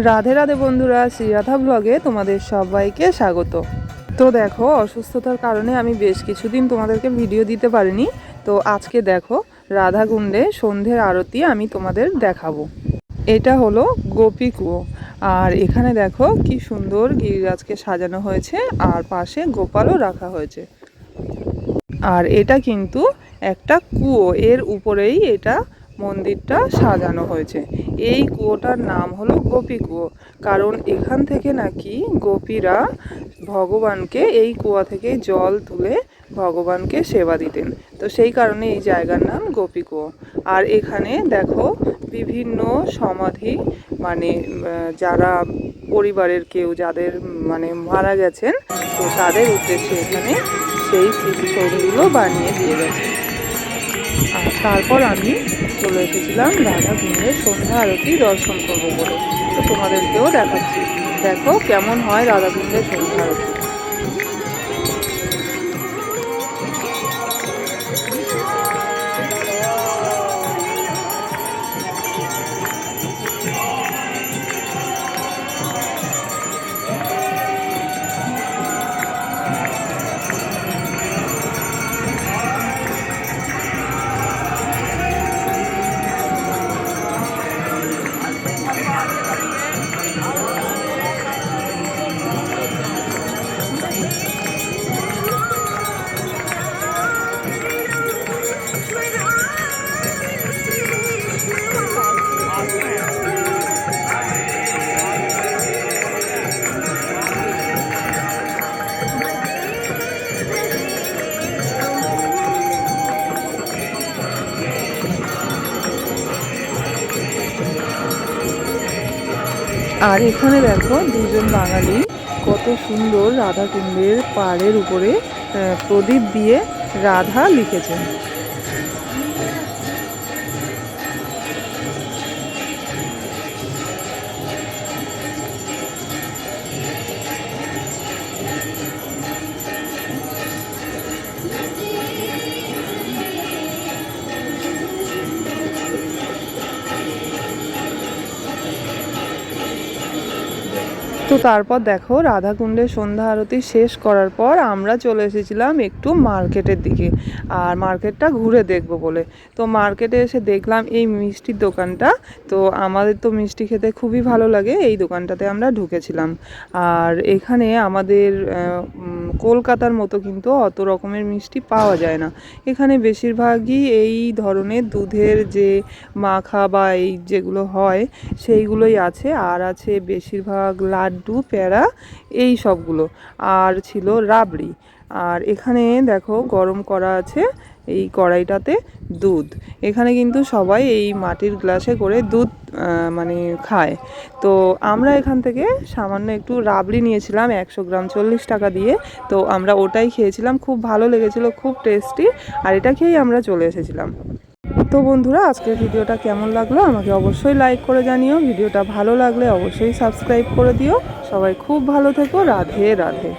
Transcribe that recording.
রাধে রাধে বন্ধুরা, শ্রীরাধা ব্লগে তোমাদের সবাইকে স্বাগত। তো দেখো, অসুস্থতার কারণে আমি বেশ কিছুদিন তোমাদেরকে ভিডিও দিতে পারিনি। তো আজকে দেখো, রাধাকুণ্ডে সন্ধ্যের আরতি আমি তোমাদের দেখাবো। এটা হলো গোপী কুয়ো। আর এখানে দেখো কি সুন্দর গিরিরাজকে সাজানো হয়েছে, আর পাশে গোপালও রাখা হয়েছে। আর এটা কিন্তু একটা কুয়ো, এর উপরেই এটা মন্দিরটা সাজানো হয়েছে। এই কুয়োটার নাম হলো গোপী কুয়ো, কারণ এখান থেকে নাকি গোপীরা ভগবানকে এই কুয়া থেকে জল তুলে ভগবানকে সেবা দিতেন। তো সেই কারণে এই জায়গার নাম গোপী কুয়ো। আর এখানে দেখো বিভিন্ন সমাধি, মানে যারা পরিবারের কেউ যাদের মানে মারা গেছেন, তো তাদের উদ্দেশ্যে এখানে সেই স্মৃতিসৌধগুলো বানিয়ে দিয়ে গেছে। আর তারপর আমি চলে এসেছিলাম রাধাকুণ্ডের সন্ধ্যা আরতি দর্শন করবো বলে। তো তোমাদেরকেও দেখাচ্ছি, দেখো কেমন হয় রাধাকুণ্ডের সন্ধ্যা আরতি। আর এখানে দেখো দুজন বাঙালি কত সুন্দর রাধাকুণ্ডের পাড়ের উপরে প্রদীপ দিয়ে রাধা লিখেছেন। তো তারপর দেখো, রাধাকুণ্ডের সন্ধ্যা আরতি শেষ করার পর আমরা চলে এসেছিলাম একটু মার্কেটের দিকে, আর মার্কেটটা ঘুরে দেখবো বলে। তো মার্কেটে এসে দেখলাম এই মিষ্টির দোকানটা। তো আমাদের তো মিষ্টি খেতে খুবই ভালো লাগে, এই দোকানটাতে আমরা ঢুকেছিলাম। আর এখানে আমাদের কলকাতার মতো কিন্তু অত রকমের মিষ্টি পাওয়া যায় না। এখানে বেশিরভাগই এই ধরনের দুধের যে মাখা বা এই যেগুলো হয় সেইগুলোই আছে, আর আছে বেশিরভাগ লাড্ডু, প্যাড়া, এই সবগুলো। আর ছিল রাবড়ি। আর এখানে দেখো গরম করা আছে এই কড়াইটাতে দুধ। এখানে কিন্তু সবাই এই মাটির গ্লাসে করে দুধ মানে খায়। তো আমরা এখান থেকে সামান্য একটু রাবড়ি নিয়েছিলাম 100 গ্রাম 40 টাকা দিয়ে। তো আমরা ওটাই খেয়েছিলাম, খুব ভালো লেগেছিলো, খুব টেস্টি। আর এটা খেয়েই আমরা চলে এসেছিলাম। তো বন্ধুরা, আজকের ভিডিওটা কেমন লাগলো আমাকে অবশ্যই লাইক করে জানিও। ভিডিওটা ভালো লাগলে অবশ্যই সাবস্ক্রাইব করে দিও। সবাই খুব ভালো থেকো। রাধে রাধে।